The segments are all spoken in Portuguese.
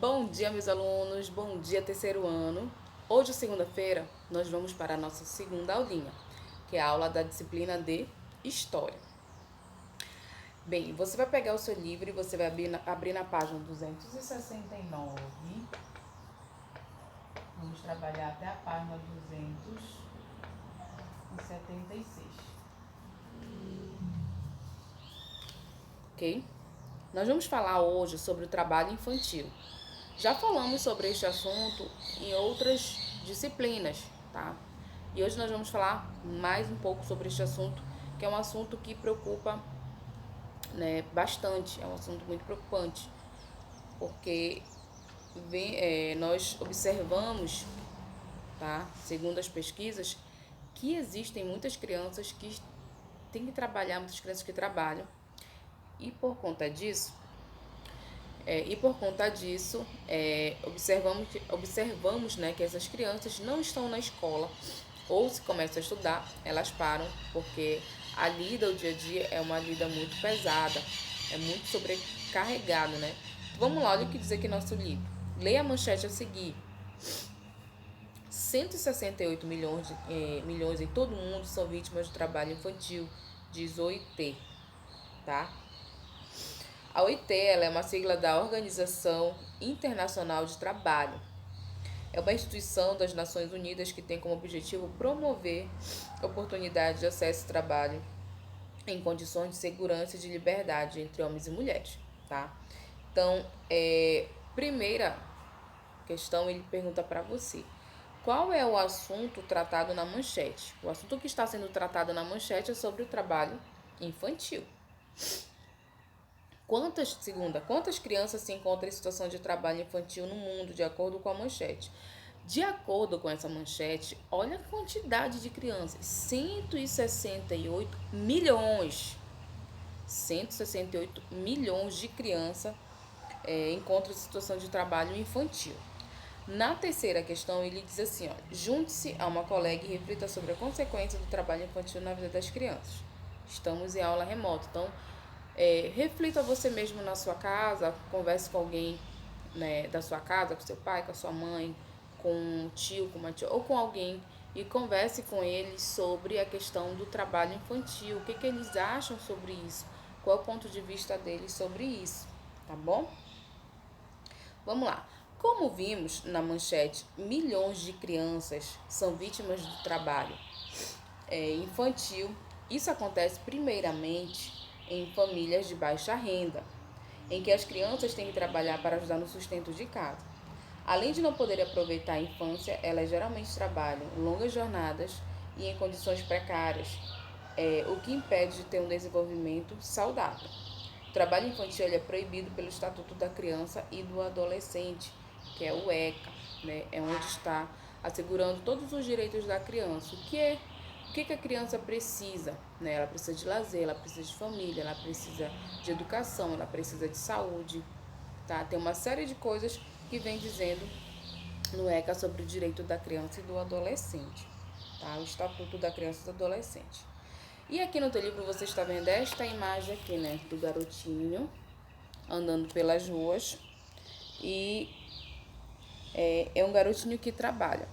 Bom dia, meus alunos. Bom dia, terceiro ano. Hoje, segunda-feira, nós vamos para a nossa segunda aulinha, que é a aula da disciplina de História. Bem, você vai pegar o seu livro e você vai abrir na página 269. Vamos trabalhar até a página 276. Ok? Nós vamos falar hoje sobre o trabalho infantil. Já falamos sobre este assunto em outras disciplinas, tá? E hoje nós vamos falar mais um pouco sobre este assunto, que é um assunto que preocupa, né, bastante, é um assunto muito preocupante, porque nós observamos, tá, segundo as pesquisas, que existem muitas crianças que têm que trabalhar, muitas crianças que trabalham, e por conta disso, observamos, né, que essas crianças não estão na escola, ou se começam a estudar, elas param, porque a lida, o dia a dia, é uma lida muito pesada, é muito sobrecarregado, né? Vamos lá, olha o que diz aqui nosso livro. Leia a manchete a seguir. 168 milhões em todo o mundo são vítimas do trabalho infantil, diz OIT, tá? A OIT ela é uma sigla da Organização Internacional de Trabalho. É uma instituição das Nações Unidas que tem como objetivo promover oportunidades de acesso ao trabalho em condições de segurança e de liberdade entre homens e mulheres, tá? Então, primeira questão, ele pergunta para você: qual é o assunto tratado na manchete? O assunto que está sendo tratado na manchete é sobre o trabalho infantil. Quantas crianças se encontram em situação de trabalho infantil no mundo, de acordo com a manchete? De acordo com essa manchete, olha a quantidade de crianças: 168 milhões. 168 milhões de crianças encontram em situação de trabalho infantil. Na terceira questão, ele diz assim: junte-se a uma colega e reflita sobre a consequência do trabalho infantil na vida das crianças. Estamos em aula remota, então reflita você mesmo na sua casa, converse com alguém, né, da sua casa, com seu pai, com a sua mãe, com um tio, com uma tia, ou com alguém, e converse com eles sobre a questão do trabalho infantil, o que eles acham sobre isso, qual é o ponto de vista deles sobre isso, tá bom? Vamos lá. Como vimos na manchete, milhões de crianças são vítimas do trabalho infantil. Isso acontece primeiramente em famílias de baixa renda, em que as crianças têm que trabalhar para ajudar no sustento de casa. Além de não poderem aproveitar a infância, elas geralmente trabalham longas jornadas e em condições precárias, o que impede de ter um desenvolvimento saudável. O trabalho infantil é proibido pelo Estatuto da Criança e do Adolescente, que é o ECA, né? É onde está assegurando todos os direitos da criança. O que a criança precisa, né? Ela precisa de lazer, ela precisa de família, ela precisa de educação, ela precisa de saúde, tá? Tem uma série de coisas que vem dizendo no ECA sobre o direito da criança e do adolescente, tá? O Estatuto da Criança e do Adolescente. E aqui no teu livro você está vendo esta imagem aqui, né? Do garotinho andando pelas ruas e é um garotinho que trabalha.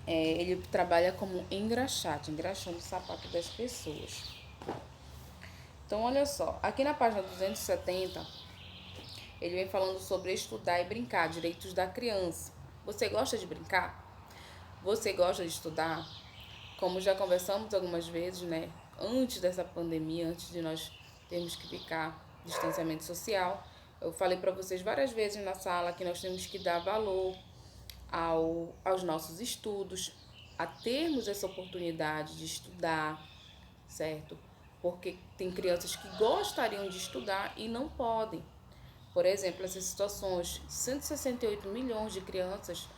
Ele trabalha como engraxate, engraxando o sapato das pessoas. Então, olha só, aqui na página 270, ele vem falando sobre estudar e brincar, direitos da criança. Você gosta de brincar? Você gosta de estudar? Como já conversamos algumas vezes, né? Antes dessa pandemia, antes de nós termos que ficar distanciamento social, eu falei para vocês várias vezes na sala que nós temos que dar valor aos nossos estudos, a termos essa oportunidade de estudar, certo? Porque tem crianças que gostariam de estudar e não podem. Por exemplo, essas situações, 168 milhões de crianças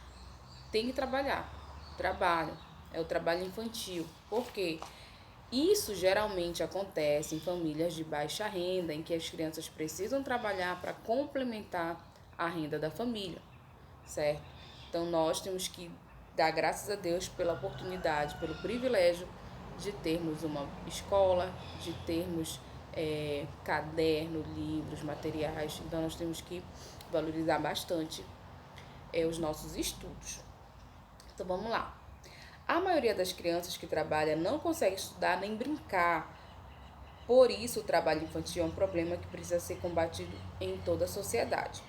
têm que trabalhar, trabalham, é o trabalho infantil. Por quê? Isso geralmente acontece em famílias de baixa renda, em que as crianças precisam trabalhar para complementar a renda da família, certo? Então nós temos que dar graças a Deus pela oportunidade, pelo privilégio de termos uma escola, de termos caderno, livros, materiais. Então, nós temos que valorizar bastante os nossos estudos. Então, vamos lá. A maioria das crianças que trabalha não consegue estudar nem brincar. Por isso, o trabalho infantil é um problema que precisa ser combatido em toda a sociedade.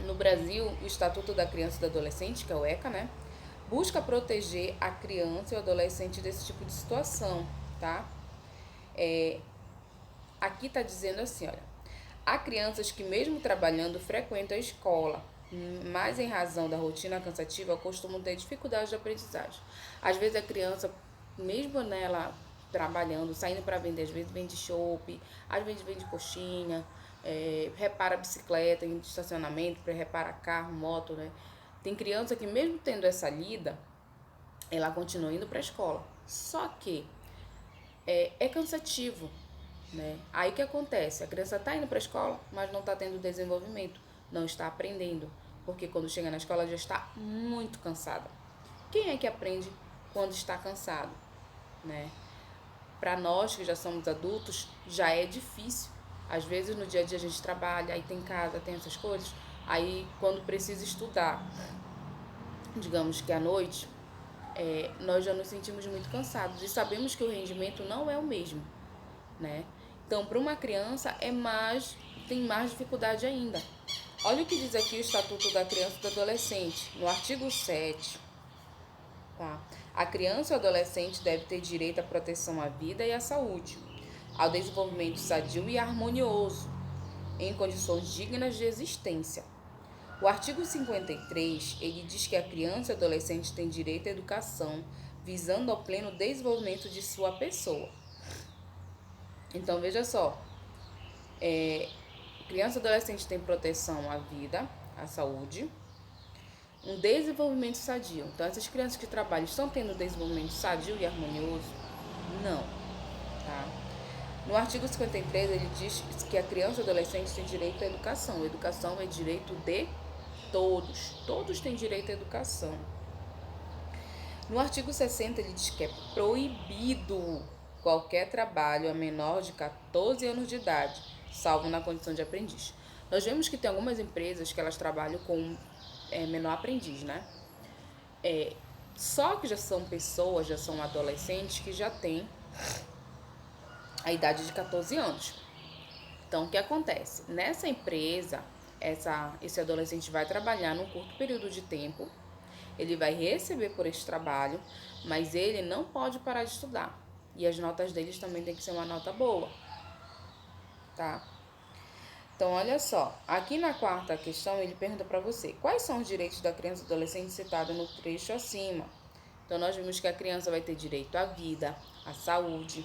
No Brasil, o Estatuto da Criança e do Adolescente, que é o ECA, né, busca proteger a criança e o adolescente desse tipo de situação, tá? Aqui está dizendo assim, olha, há crianças que mesmo trabalhando frequentam a escola, mas em razão da rotina cansativa costumam ter dificuldade de aprendizagem. Às vezes a criança, mesmo nela trabalhando, saindo para vender, às vezes vende chopp, às vezes vende coxinha, repara bicicleta em estacionamento, repara carro, moto, né? Tem criança que mesmo tendo essa lida, ela continua indo para a escola. Só que é cansativo, né? Aí que acontece? A criança está indo para a escola, mas não está tendo desenvolvimento, não está aprendendo, porque quando chega na escola já está muito cansada. Quem é que aprende quando está cansado, né? Para nós que já somos adultos, já é difícil. Às vezes no dia a dia a gente trabalha, aí tem casa, tem essas coisas. Aí quando precisa estudar, digamos que à noite, nós já nos sentimos muito cansados e sabemos que o rendimento não é o mesmo, né? Então, para uma criança tem mais dificuldade ainda. Olha o que diz aqui o Estatuto da Criança e do Adolescente, no artigo 7. Tá? A criança e o adolescente deve ter direito à proteção à vida e à saúde, ao desenvolvimento sadio e harmonioso, em condições dignas de existência. O artigo 53, ele diz que a criança e o adolescente têm direito à educação, visando ao pleno desenvolvimento de sua pessoa. Então, veja só, criança e adolescente têm proteção à vida, à saúde, um desenvolvimento sadio. Então, essas crianças que trabalham estão tendo desenvolvimento sadio e harmonioso? Não, tá? No artigo 53, ele diz que a criança e o adolescente têm direito à educação. A educação é direito de todos. Todos têm direito à educação. No artigo 60, ele diz que é proibido qualquer trabalho a menor de 14 anos de idade, salvo na condição de aprendiz. Nós vemos que tem algumas empresas que elas trabalham com menor aprendiz, né? Só que já são pessoas, já são adolescentes que já têm a idade de 14 anos. Então, o que acontece? Nessa empresa, esse adolescente vai trabalhar num curto período de tempo, ele vai receber por esse trabalho, mas ele não pode parar de estudar. E as notas deles também tem que ser uma nota boa, tá? Então, olha só, aqui na quarta questão ele pergunta para você, quais são os direitos da criança e do adolescente citados no trecho acima? Então, nós vimos que a criança vai ter direito à vida, à saúde,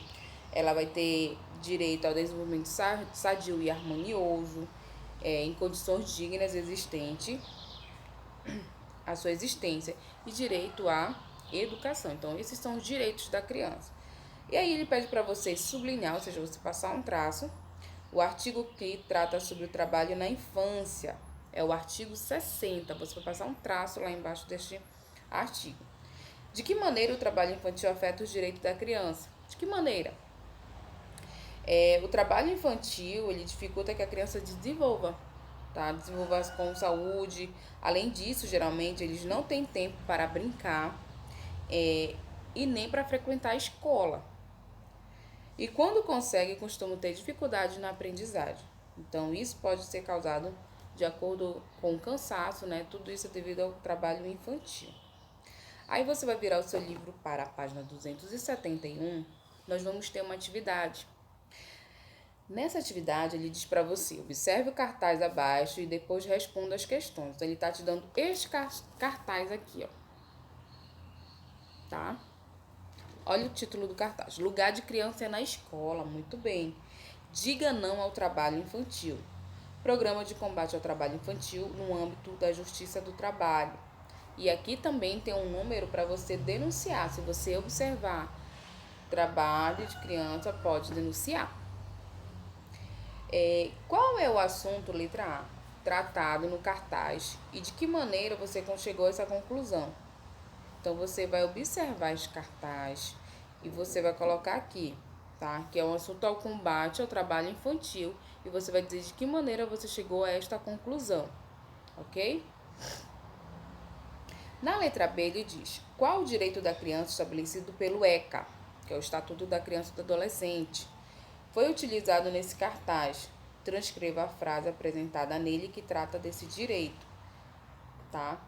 ela vai ter direito ao desenvolvimento sadio e harmonioso, em condições dignas existentes, a sua existência, e direito à educação. Então, esses são os direitos da criança. E aí ele pede para você sublinhar, ou seja, você passar um traço, o artigo que trata sobre o trabalho na infância. É o artigo 60. Você vai passar um traço lá embaixo deste artigo. De que maneira o trabalho infantil afeta os direitos da criança? De que maneira? O trabalho infantil, ele dificulta que a criança desenvolva, tá? Desenvolva com saúde. Além disso, geralmente, eles não têm tempo para brincar e nem para frequentar a escola. E quando conseguem, costumam ter dificuldade na aprendizagem. Então, isso pode ser causado de acordo com o cansaço, né? Tudo isso é devido ao trabalho infantil. Aí você vai virar o seu livro para a página 271, nós vamos ter uma atividade. Nessa atividade, ele diz para você, observe o cartaz abaixo e depois responda as questões. Então, ele está te dando este cartaz aqui, ó. Tá? Olha o título do cartaz. Lugar de criança é na escola. Muito bem. Diga não ao trabalho infantil. Programa de combate ao trabalho infantil no âmbito da Justiça do Trabalho. E aqui também tem um número para você denunciar. Se você observar trabalho de criança, pode denunciar. Qual é o assunto, letra A, tratado no cartaz e de que maneira você chegou a essa conclusão? Então, você vai observar esse cartaz e você vai colocar aqui. tá? Que é um assunto ao combate ao trabalho infantil, e você vai dizer de que maneira você chegou a esta conclusão, ok? Na letra B, ele diz: qual o direito da criança estabelecido pelo ECA, que é o Estatuto da Criança e do Adolescente, foi utilizado nesse cartaz? Transcreva a frase apresentada nele que trata desse direito, tá?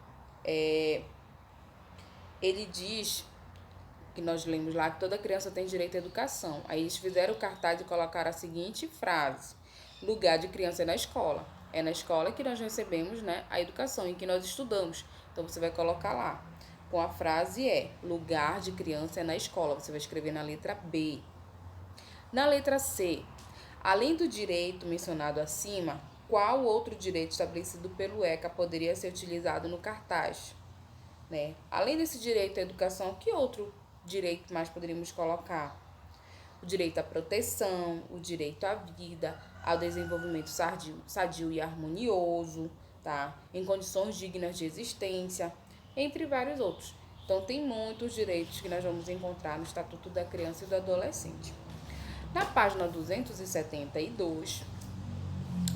Ele diz que nós lemos lá que toda criança tem direito à educação. Aí eles fizeram o cartaz e colocaram a seguinte frase: lugar de criança é na escola. É na escola que nós recebemos, né, a educação, em que nós estudamos. Então você vai colocar lá. Com a frase lugar de criança é na escola. Você vai escrever na letra B. Na letra C, além do direito mencionado acima, qual outro direito estabelecido pelo ECA poderia ser utilizado no cartaz? Né? Além desse direito à educação, que outro direito mais poderíamos colocar? O direito à proteção, o direito à vida, ao desenvolvimento sadio e harmonioso, tá? Em condições dignas de existência, entre vários outros. Então, tem muitos direitos que nós vamos encontrar no Estatuto da Criança e do Adolescente. Na página 272,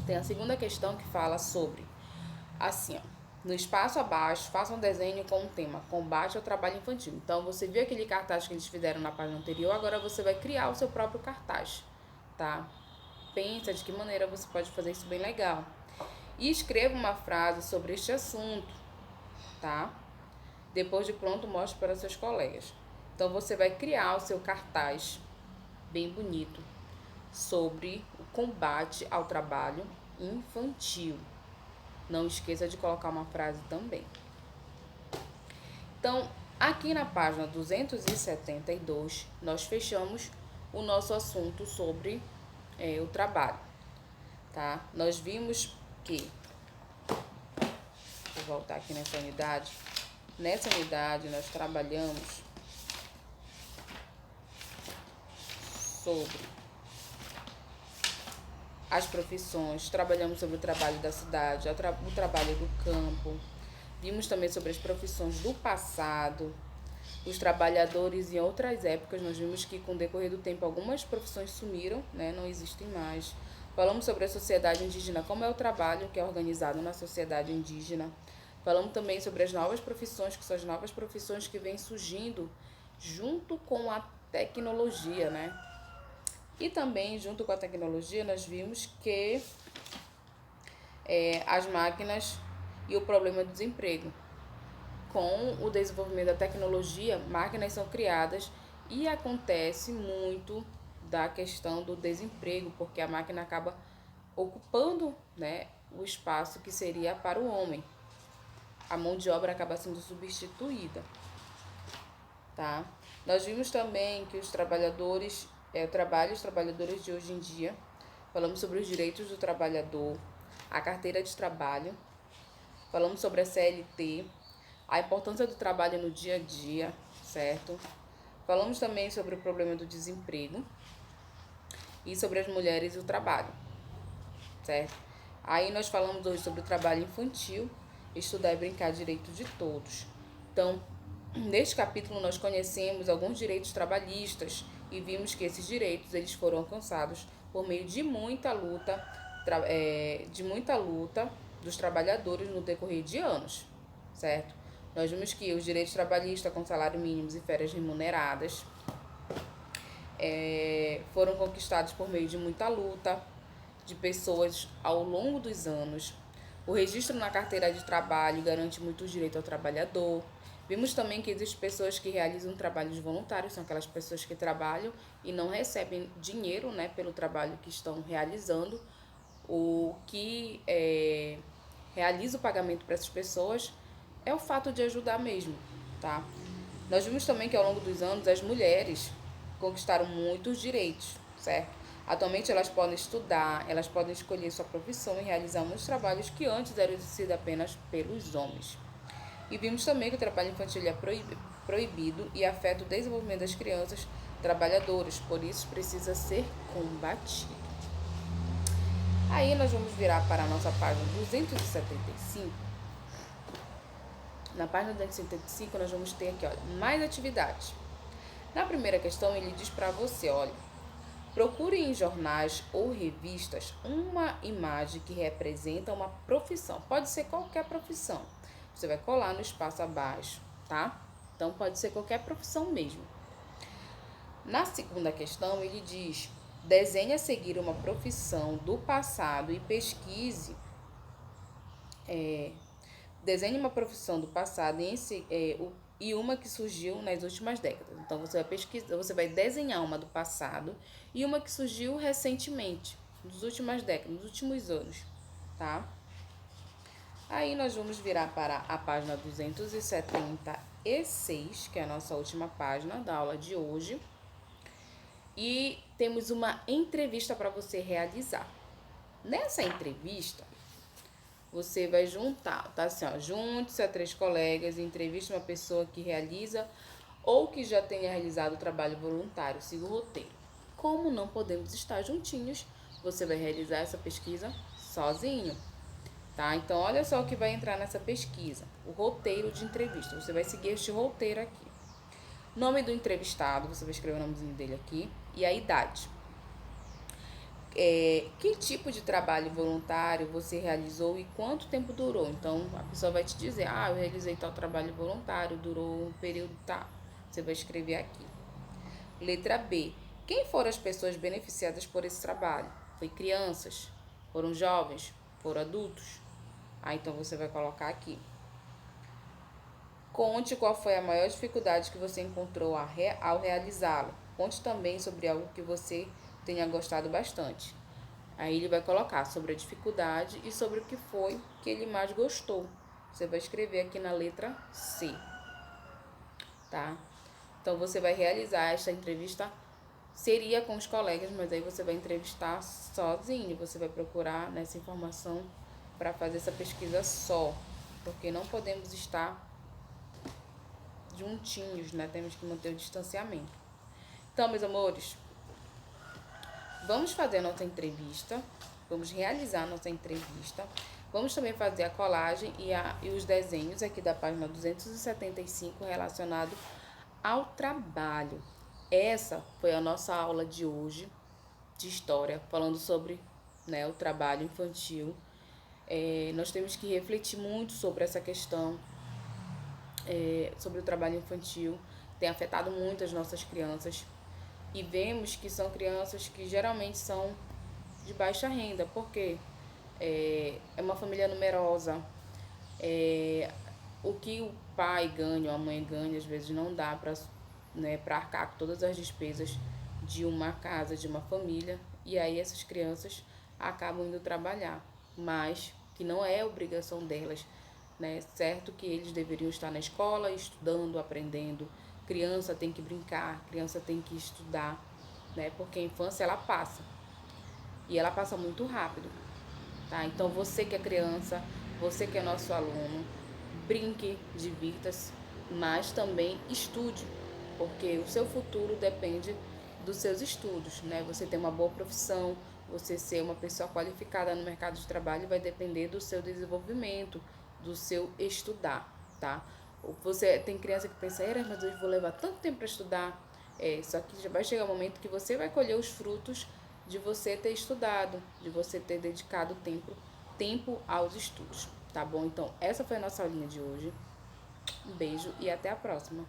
tem a segunda questão que fala sobre, assim, ó. No espaço abaixo, faça um desenho com o tema combate ao trabalho infantil. Então, você viu aquele cartaz que eles fizeram na página anterior, agora você vai criar o seu próprio cartaz, tá? Pensa de que maneira você pode fazer isso bem legal. E escreva uma frase sobre este assunto, tá? Depois de pronto, mostre para seus colegas. Então, você vai criar o seu cartaz bem bonito sobre o combate ao trabalho infantil. Não esqueça de colocar uma frase também. Então, aqui na página 272, nós fechamos o nosso assunto sobre o trabalho, tá? Nós vimos que, vou voltar aqui nessa unidade. Nessa unidade, nós trabalhamos sobre as profissões, trabalhamos sobre o trabalho da cidade, o trabalho do campo, vimos também sobre as profissões do passado, os trabalhadores em outras épocas. Nós vimos que com o decorrer do tempo algumas profissões sumiram, né, não existem mais. Falamos sobre a sociedade indígena, como é o trabalho que é organizado na sociedade indígena. Falamos também sobre as novas profissões, que são as novas profissões que vêm surgindo junto com a tecnologia, né? E também, junto com a tecnologia, nós vimos que as máquinas e o problema do desemprego. Com o desenvolvimento da tecnologia, máquinas são criadas e acontece muito da questão do desemprego, porque a máquina acaba ocupando, né, o espaço que seria para o homem. A mão de obra acaba sendo substituída, tá? Nós vimos também que os trabalhadores os trabalhadores de hoje em dia. Falamos sobre os direitos do trabalhador, a carteira de trabalho, falamos sobre a CLT, a importância do trabalho no dia a dia, certo? Falamos também sobre o problema do desemprego e sobre as mulheres e o trabalho, certo? Aí nós falamos hoje sobre o trabalho infantil, estudar e brincar, direito de todos. Então, neste capítulo nós conhecemos alguns direitos trabalhistas e vimos que esses direitos eles foram alcançados por meio de muita luta dos trabalhadores no decorrer de anos, certo? Nós vimos que os direitos trabalhistas com salário mínimo e férias remuneradas foram conquistados por meio de muita luta de pessoas ao longo dos anos. O registro na carteira de trabalho garante muitos direitos ao trabalhador. Vimos também que existem pessoas que realizam trabalhos voluntários, são aquelas pessoas que trabalham e não recebem dinheiro, né, pelo trabalho que estão realizando. O que realiza o pagamento para essas pessoas é o fato de ajudar mesmo, tá? Nós vimos também que ao longo dos anos as mulheres conquistaram muitos direitos, certo? Atualmente elas podem estudar, elas podem escolher sua profissão e realizar muitos trabalhos que antes eram exercidos apenas pelos homens. E vimos também que o trabalho infantil é proibido e afeta o desenvolvimento das crianças trabalhadoras, por isso precisa ser combatido. Aí nós vamos virar para a nossa página 275. Na página 275 nós vamos ter aqui, olha, mais atividades. Na primeira questão ele diz para você, olha, Procure em jornais ou revistas uma imagem que representa uma profissão. Pode ser qualquer profissão. Você vai colar no espaço abaixo, tá? Então, pode ser qualquer profissão mesmo. Na segunda questão, ele diz: desenhe a seguir uma profissão do passado e pesquise. Desenhe uma profissão do passado e uma que surgiu nas últimas décadas. Então, você vai pesquisar, você vai desenhar uma do passado e uma que surgiu recentemente, nas últimas décadas, nos últimos anos, tá? Aí nós vamos virar para a página 276, que é a nossa última página da aula de hoje. E temos uma entrevista para você realizar. Nessa entrevista, você vai juntar, tá assim, ó, junte-se a 3 colegas e entreviste uma pessoa que realiza ou que já tenha realizado o trabalho voluntário, siga o roteiro. Como não podemos estar juntinhos, você vai realizar essa pesquisa sozinho, tá? Então, olha só o que vai entrar nessa pesquisa, o roteiro de entrevista. Você vai seguir este roteiro aqui. Nome do entrevistado, você vai escrever o nomezinho dele aqui, e a idade. Que tipo de trabalho voluntário você realizou e quanto tempo durou? Então, a pessoa vai te dizer, eu realizei tal trabalho voluntário, durou um período, tá? Você vai escrever aqui. Letra B. Quem foram as pessoas beneficiadas por esse trabalho? Foi crianças? Foram jovens? Foram adultos? Então, você vai colocar aqui. Conte qual foi a maior dificuldade que você encontrou ao realizá-lo. Conte também sobre algo que você tenha gostado bastante. Aí ele vai colocar sobre a dificuldade e sobre o que foi que ele mais gostou. Você vai escrever aqui na letra C, tá? Então, você vai realizar esta entrevista, seria com os colegas, mas aí você vai entrevistar sozinho. Você vai procurar nessa informação para fazer essa pesquisa só, porque não podemos estar juntinhos, né? Temos que manter o distanciamento. Então, meus amores, vamos fazer a nossa entrevista, vamos realizar a nossa entrevista, vamos também fazer a colagem e os desenhos aqui da página 275 relacionado ao trabalho. Essa foi a nossa aula de hoje de história, falando sobre, né, o trabalho infantil. Nós temos que refletir muito sobre essa questão, sobre o trabalho infantil, tem afetado muito as nossas crianças. E vemos que são crianças que geralmente são de baixa renda, porque é uma família numerosa, o que o pai ganha ou a mãe ganha, às vezes não dá para, né, para arcar com todas as despesas de uma casa, de uma família, e aí essas crianças acabam indo trabalhar, mas que não é obrigação delas, né? Certo que eles deveriam estar na escola, estudando, aprendendo. Criança tem que brincar, criança tem que estudar, né? Porque a infância, ela passa. E ela passa muito rápido, tá? Então, você que é criança, você que é nosso aluno, brinque, divirta-se, mas também estude, porque o seu futuro depende dos seus estudos, né? Você ter uma boa profissão, você ser uma pessoa qualificada no mercado de trabalho vai depender do seu desenvolvimento, do seu estudar, tá? Você tem criança que pensa, mas eu vou levar tanto tempo para estudar. Só que já vai chegar um momento que você vai colher os frutos de você ter estudado, de você ter dedicado tempo aos estudos, tá bom? Então, essa foi a nossa aulinha de hoje. Um beijo e até a próxima.